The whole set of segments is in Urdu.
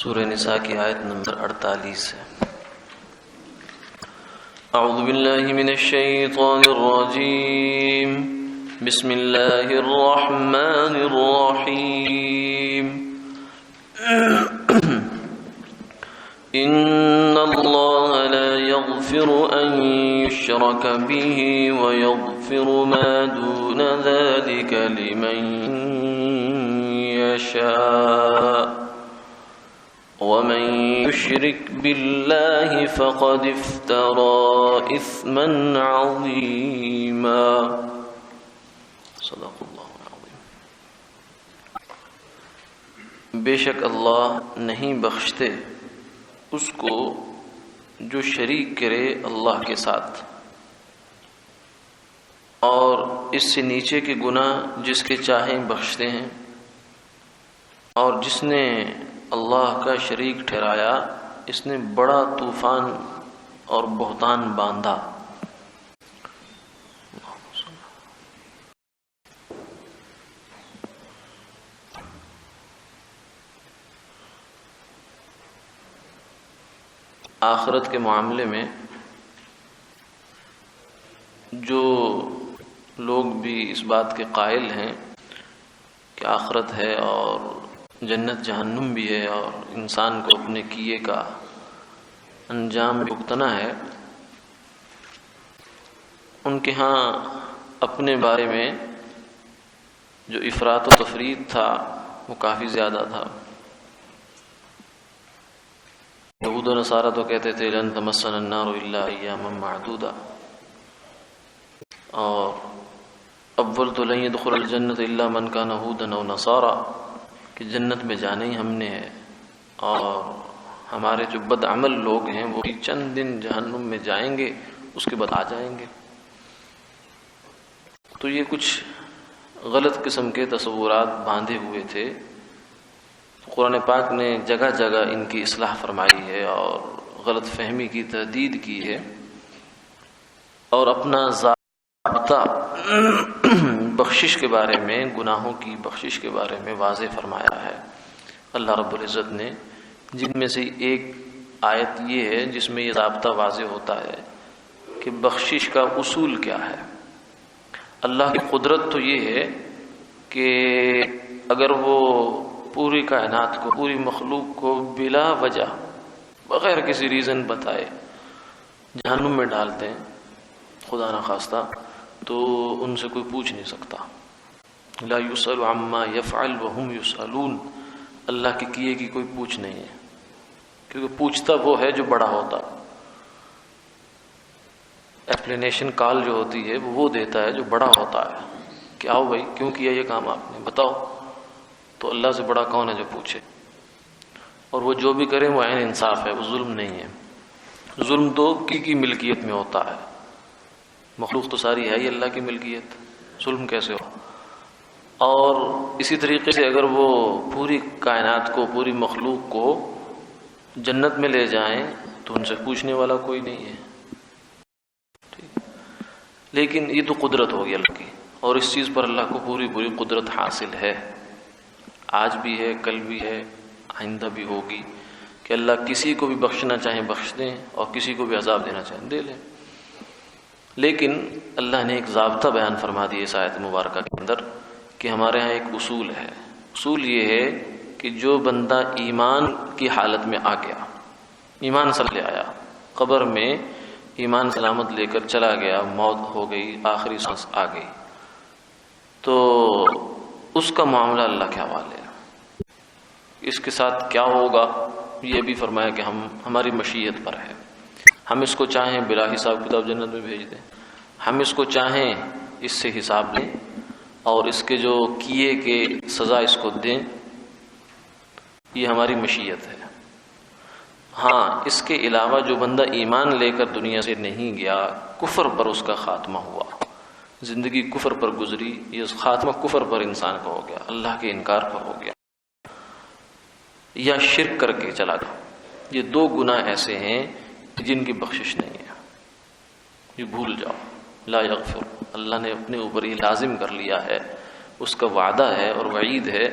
سورہ نساء کی آیت نمبر 48 ہے۔ اعوذ باللہ من الشیطان الرجیم، بسم اللہ الرحمن الرحیم۔ ان اللہ لا یغفر ان یشرک به ویغفر ما دون ذلك لمن یشاء ومن يشرك بالله فقد افترى اثما عظيما۔ صدق اللہ العظیم۔ بے شک اللہ نہیں بخشتے اس کو جو شریک کرے اللہ کے ساتھ، اور اس سے نیچے کے گناہ جس کے چاہیں بخشتے ہیں، اور جس نے اللہ کا شریک ٹھہرایا اس نے بڑا طوفان اور بہتان باندھا۔ آخرت کے معاملے میں جو لوگ بھی اس بات کے قائل ہیں کہ آخرت ہے اور جنت جہنم بھی ہے اور انسان کو اپنے کیے کا انجام بھگتنا ہے، ان کے ہاں اپنے بارے میں جو افراط و تفریط تھا وہ کافی زیادہ تھا۔ یہود و نصارہ تو کہتے تھے لن تمسنا النار الا ایاما معدودہ، اور اول تو لن يدخل الجنت الا من كان هودا او نصارى، کہ جنت میں جانا ہی ہم نے ہے، اور ہمارے جو بد عمل لوگ ہیں وہ چند دن جہنم میں جائیں گے، اس کے بعد آ جائیں گے۔ تو یہ کچھ غلط قسم کے تصورات باندھے ہوئے تھے۔ قرآن پاک نے جگہ جگہ ان کی اصلاح فرمائی ہے اور غلط فہمی کی تردید کی ہے، اور اپنا ضابطہ بخشش کے بارے میں، گناہوں کی بخشش کے بارے میں واضح فرمایا ہے۔ اللہ رب العزت نے جن میں سے ایک آیت یہ ہے جس میں یہ ضابطہ واضح ہوتا ہے کہ بخشش کا اصول کیا ہے۔ اللہ کی قدرت تو یہ ہے کہ اگر وہ پوری کائنات کو، پوری مخلوق کو بلا وجہ، بغیر کسی ریزن بتائے جہنم میں ڈال دیں خدا نخواستہ، تو ان سے کوئی پوچھ نہیں سکتا۔ لا یسأل عما یفعل وهم یسألون، اللہ کے کیے کی کوئی پوچھ نہیں ہے، کیونکہ پوچھتا وہ ہے جو بڑا ہوتا۔ ایکسپلینیشن کال جو ہوتی ہے وہ دیتا ہے جو بڑا ہوتا ہے کہ آؤ بھائی کیوں کیا یہ کام آپ نے، بتاؤ۔ تو اللہ سے بڑا کون ہے جو پوچھے؟ اور وہ جو بھی کرے وہ عین انصاف ہے، وہ ظلم نہیں ہے۔ ظلم تو کی ملکیت میں ہوتا ہے، مخلوق تو ساری ہے ہی اللہ کی ملکیت، ظلم کیسے ہو؟ اور اسی طریقے سے اگر وہ پوری کائنات کو، پوری مخلوق کو جنت میں لے جائیں تو ان سے پوچھنے والا کوئی نہیں ہے، ٹھیک۔ لیکن یہ تو قدرت ہوگی اللہ کی، اور اس چیز پر اللہ کو پوری قدرت حاصل ہے، آج بھی ہے، کل بھی ہے، آئندہ بھی ہوگی، کہ اللہ کسی کو بھی بخشنا چاہیں بخش دیں اور کسی کو بھی عذاب دینا چاہیں دے لیں۔ لیکن اللہ نے ایک ضابطہ بیان فرما دیا اس آیت مبارکہ کے اندر کہ ہمارے ہاں ایک اصول ہے۔ اصول یہ ہے کہ جو بندہ ایمان کی حالت میں آ گیا، ایمان سے لے آیا، قبر میں ایمان سلامت لے کر چلا گیا، موت ہو گئی، آخری سانس آ گئی، تو اس کا معاملہ اللہ کے حوالے ہے۔ اس کے ساتھ کیا ہوگا یہ بھی فرمایا کہ ہماری مشیت پر ہے۔ ہم اس کو چاہیں بلا حساب کتاب جنت میں بھیج دیں، ہم اس کو چاہیں اس سے حساب لیں اور اس کے جو کیے کے سزا اس کو دیں، یہ ہماری مشیت ہے۔ ہاں، اس کے علاوہ جو بندہ ایمان لے کر دنیا سے نہیں گیا، کفر پر اس کا خاتمہ ہوا، زندگی کفر پر گزری، یہ خاتمہ کفر پر انسان کا ہو گیا، اللہ کے انکار پر ہو گیا، یا شرک کر کے چلا گیا۔ یہ دو گناہ ایسے ہیں جن کی بخشش نہیں ہے، یہ بھول جاؤ۔ لا یغفر، اللہ نے اپنے اوپر یہ لازم کر لیا ہے، اس کا وعدہ ہے اور وعید ہے،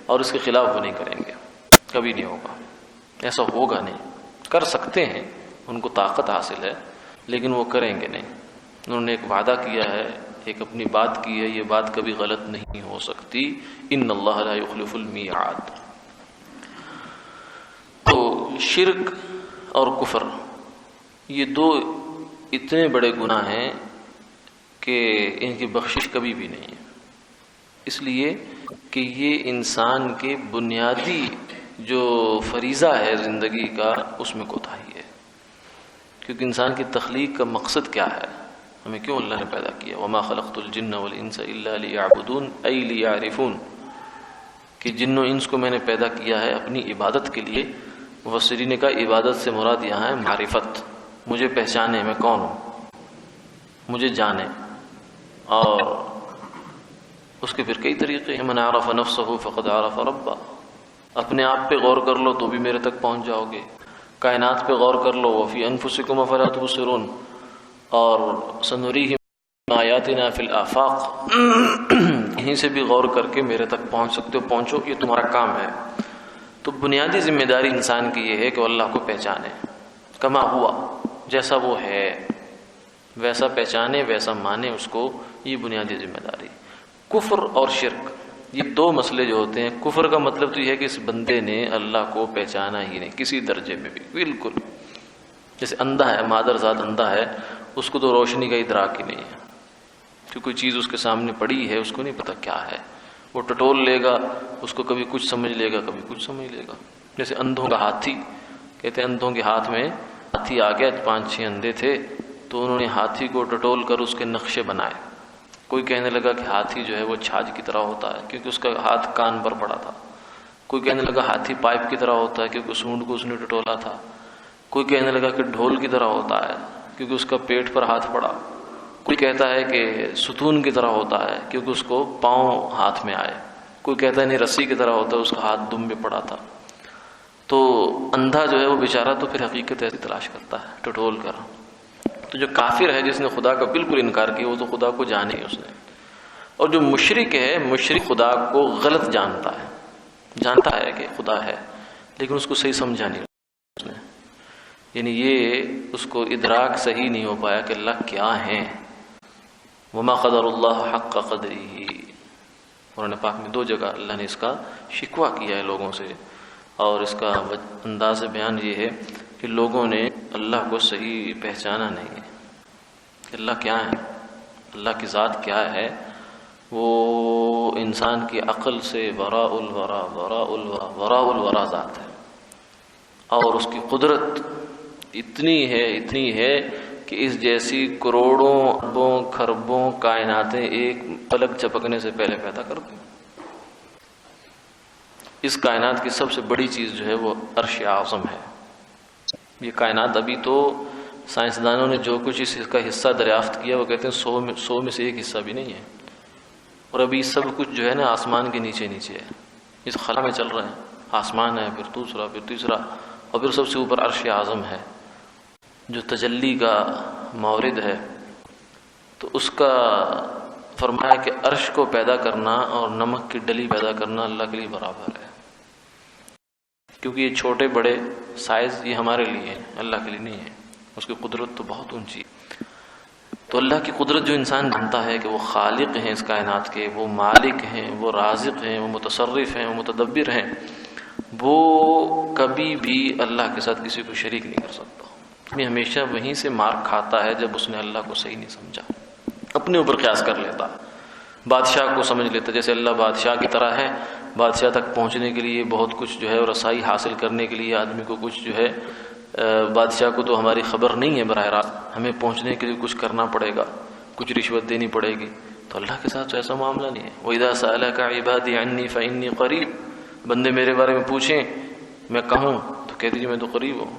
اور اس کے خلاف وہ نہیں کریں گے، کبھی نہیں ہوگا۔ ایسا ہوگا نہیں. کر سکتے ہیں، ان کو طاقت حاصل ہے، لیکن وہ کریں گے نہیں. انہوں نے ایک وعدہ کیا ہے، ایک اپنی بات کی ہے، یہ بات کبھی غلط نہیں ہو سکتی. ان اللہ لا یخلف المیعاد. تو شرک اور کفر یہ دو اتنے بڑے گناہ ہیں کہ ان کی بخشش کبھی بھی نہیں ہے، اس لیے کہ یہ انسان کے بنیادی جو فریضہ ہے زندگی کا اس میں کوتاہی ہے. کیونکہ انسان کی تخلیق کا مقصد کیا ہے، ہمیں کیوں اللہ نے پیدا کیا؟ وما خلقت الجن والانس الا لیعبدون ای لیعرفون، کہ جن و انس کو میں نے پیدا کیا ہے اپنی عبادت کے لیے. مفسرین نے کہا عبادت سے مراد یہاں ہے معرفت، مجھے پہچانے میں کون ہوں، مجھے جانے. اور اس کے پھر کئی طریقے ہیں. من عرف نفسه فقد عرف ربہ، اپنے آپ پہ غور کر لو تو بھی میرے تک پہنچ جاؤ گے. کائنات پہ غور کر لو، وفی انفسکم افلا تبصرون، اور سنریہم آیاتنا فی الآفاق، یہیں سے بھی غور کر کے میرے تک پہنچ سکتے ہو، پہنچو، یہ تمہارا کام ہے. تو بنیادی ذمہ داری انسان کی یہ ہے کہ وہ اللہ کو پہچانے، کما ہوا، جیسا وہ ہے ویسا پہچانے، ویسا مانے اس کو. یہ بنیادی ذمہ داری. کفر اور شرک یہ دو مسئلے جو ہوتے ہیں، کفر کا مطلب تو یہ ہے کہ اس بندے نے اللہ کو پہچانا ہی نہیں کسی درجے میں بھی، بالکل. جیسے اندھا ہے، مادر ذات اندھا ہے، اس کو تو روشنی کا ادراک ہی نہیں ہے، کہ کوئی چیز اس کے سامنے پڑی ہے اس کو نہیں پتا کیا ہے. وہ ٹٹول لے گا، اس کو کبھی کچھ سمجھ لے گا، کبھی کچھ سمجھ لے گا. جیسے اندھوں کا ہاتھی، کہتے ہیں اندھوں کے ہاتھ میں ہاتھی آ گیا، 5-6 اندھے تھے تو انہوں نے ہاتھی کو ٹٹول کر اس کے نقشے بنائے. کوئی کہنے لگا کہ ہاتھی جو ہے وہ چھاج کی طرح ہوتا ہے کیونکہ اس کا ہاتھ کان پر پڑا تھا. کوئی کہنے لگا ہاتھی پائپ کی طرح ہوتا ہے کیونکہ سونڈ کو اس نے ٹٹولا تھا. کوئی کہنے لگا کہ ڈھول کی طرح ہوتا ہے کیونکہ اس کا پیٹ پر ہاتھ پڑا. کوئی کہتا ہے کہ ستون کی طرح ہوتا ہے کیونکہ اس کو پاؤں ہاتھ میں آئے. کوئی کہتا ہے نہیں رسی کی طرح ہوتا ہے، اس کا ہاتھ دم میں پڑا تھا. تو اندھا جو ہے وہ بیچارہ تو پھر حقیقت ایسی تلاش کرتا ہے ٹٹول کر. تو جو کافر ہے جس نے خدا کا بالکل انکار کیا، وہ تو خدا کو جانے ہی اس نے. اور جو مشرک ہے، مشرک خدا کو غلط جانتا ہے، جانتا ہے کہ خدا ہے لیکن اس کو صحیح سمجھا نہیں اس نے. یعنی یہ اس کو ادراک صحیح نہیں ہو پایا کہ اللہ کیا ہیں. وما قدر اللہ حق قدرہ. قرآن پاک میں 2 جگہ اللہ نے اس کا شکوہ کیا ہے لوگوں سے، اور اس کا انداز بیان یہ ہے کہ لوگوں نے اللہ کو صحیح پہچانا نہیں ہے کہ اللہ کیا ہے، اللہ کی ذات کیا ہے. وہ انسان کی عقل سے وراء الورا، وراء الورا، وراء الورا ذات ہے. اور اس کی قدرت اتنی ہے کہ اس جیسی کروڑوں اربوں کھربوں کائناتیں ایک پلک جھپکنے سے پہلے پیدا کر دیں. اس کائنات کی سب سے بڑی چیز جو ہے وہ عرش اعظم ہے. یہ کائنات ابھی تو سائنسدانوں نے جو کچھ اس کا حصہ دریافت کیا وہ کہتے ہیں 100 میں سے 1 حصہ بھی نہیں ہے. اور ابھی سب کچھ جو ہے نا آسمان کے نیچے ہے، اس خلا میں چل رہے ہیں. آسمان ہے، پھر دوسرا، پھر تیسرا، اور پھر سب سے اوپر عرش اعظم ہے جو تجلی کا مورد ہے. تو اس کا فرمایا کہ عرش کو پیدا کرنا اور نمک کی ڈلی پیدا کرنا اللہ کے لیے برابر ہے. کیونکہ یہ چھوٹے بڑے سائز یہ ہمارے لیے ہیں، اللہ کے لیے نہیں ہے. اس کی قدرت تو بہت اونچی. تو اللہ کی قدرت جو انسان جانتا ہے کہ وہ خالق ہیں اس کائنات کے، وہ مالک ہیں، وہ رازق ہیں، وہ متصرف ہیں، وہ متدبر ہیں، وہ کبھی بھی اللہ کے ساتھ کسی کو شریک نہیں کر سکتا. یہ ہمیشہ وہیں سے مار کھاتا ہے جب اس نے اللہ کو صحیح نہیں سمجھا، اپنے اوپر قیاس کر لیتا، بادشاہ کو سمجھ لیتا جیسے اللہ بادشاہ کی طرح ہے. بادشاہ تک پہنچنے کے لیے بہت کچھ جو ہے، اور رسائی حاصل کرنے کے لیے آدمی کو کچھ جو ہے، بادشاہ کو تو ہماری خبر نہیں ہے براہ راست، ہمیں پہنچنے کے لیے کچھ کرنا پڑے گا، کچھ رشوت دینی پڑے گی. تو اللہ کے ساتھ تو ایسا معاملہ نہیں ہے. وَإِذَا سَأَلَكَ عِبَادِي عَنِّي فَإِنِّي قَرِيبٌ. بندے میرے بارے میں پوچھیں میں کہوں تو کہہ دیجیے میں تو قریب ہوں.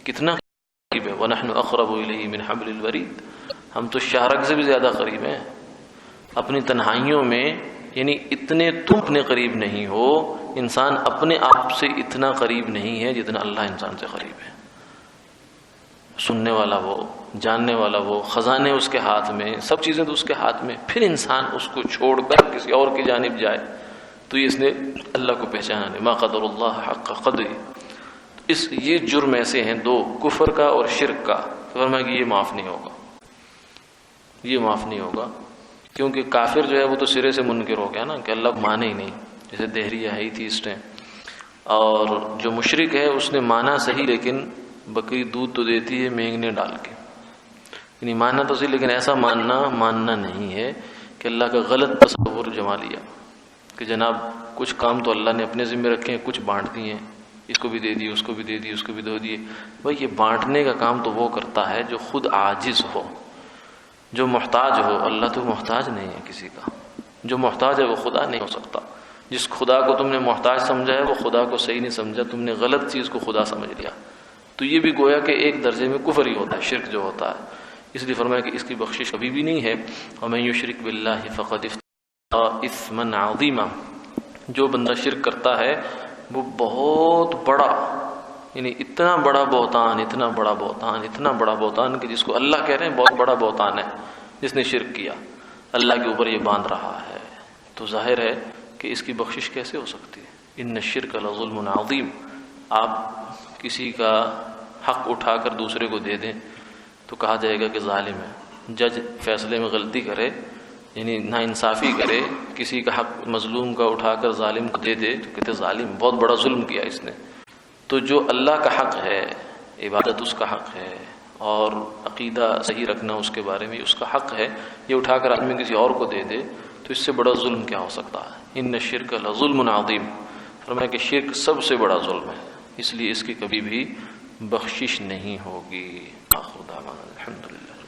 کتنا قریب ہے؟ وَنَحْنُ أَقْرَبُ إِلَيْهِ مِنْ حَبْلِ الْوَرِيدِ. ہم تو شاہرگ سے بھی زیادہ قریب ہیں. اپنی تنہائیوں میں، یعنی اتنے تم اپنے قریب نہیں ہو، انسان اپنے آپ سے اتنا قریب نہیں ہے جتنا اللہ انسان سے قریب ہے. سننے والا وہ، جاننے والا وہ، خزانے اس کے ہاتھ میں، سب چیزیں تو اس کے ہاتھ میں. پھر انسان اس کو چھوڑ کر کسی اور کی جانب جائے تو یہ اس نے اللہ کو پہچانا نہیں. ما قدر اللہ حق قدر. یہ جرم ایسے ہیں دو، کفر کا اور شرک کا، فرمایا کہ یہ معاف نہیں ہوگا، یہ معاف نہیں ہوگا، کیونکہ کافر جو ہے وہ تو سرے سے منکر ہو گیا نا کہ اللہ کو مانے ہی نہیں، جیسے دہریہ ہے ایتھیسٹ ہیں، اور جو مشرک ہے اس نے مانا صحیح لیکن بکری دودھ تو دیتی ہے مینگنے ڈال کے، یعنی ماننا تو صحیح لیکن ایسا ماننا نہیں ہے کہ اللہ کا غلط تصور جما لیا کہ جناب کچھ کام تو اللہ نے اپنے ذمہ رکھے ہیں، کچھ بانٹ دیے، اس کو بھی دے دیے، اس کو بھی دے دیے، اس کو بھی دے دیے۔ بھائی یہ بانٹنے کا کام تو وہ کرتا ہے جو خود عاجز ہو، جو محتاج ہو۔ اللہ تو محتاج نہیں ہے کسی کا، جو محتاج ہے وہ خدا نہیں ہو سکتا۔ جس خدا کو تم نے محتاج سمجھا ہے وہ خدا کو صحیح نہیں سمجھا، تم نے غلط چیز کو خدا سمجھ لیا، تو یہ بھی گویا کہ ایک درجے میں کفر ہی ہوتا ہے، شرک جو ہوتا ہے۔ اس لیے فرمایا کہ اس کی بخشش کبھی بھی نہیں ہے۔ وَمَن يُشْرِكْ بِاللَّهِ فَقَدِ افْتَرَىٰ إِثْمًا عَظِيمًا، جو بندہ شرک کرتا ہے وہ بہت بڑا، یعنی اتنا بڑا بہتان، اتنا بڑا بہتان، اتنا بڑا بہتان کہ جس کو اللہ کہہ رہے ہیں بہت بڑا بہتان ہے جس نے شرک کیا، اللہ کے اوپر یہ باندھ رہا ہے، تو ظاہر ہے کہ اس کی بخشش کیسے ہو سکتی ہے۔ ان الشرک لظلم عظیم، آپ کسی کا حق اٹھا کر دوسرے کو دے دیں تو کہا جائے گا کہ ظالم ہے۔ جج فیصلے میں غلطی کرے، یعنی ناانصافی کرے، کسی کا حق مظلوم کا اٹھا کر ظالم کو دے دے تو کہتے ظالم، بہت بڑا ظلم کیا اس نے۔ تو جو اللہ کا حق ہے، عبادت اس کا حق ہے، اور عقیدہ صحیح رکھنا اس کے بارے میں اس کا حق ہے، یہ اٹھا کر آدمی کسی اور کو دے دے تو اس سے بڑا ظلم کیا ہو سکتا ہے۔ ان الشرک لظلم عظیم، فرمایا کہ شرک سب سے بڑا ظلم ہے، اس لیے اس کی کبھی بھی بخشش نہیں ہوگی۔ آخر دعوانا الحمدللہ۔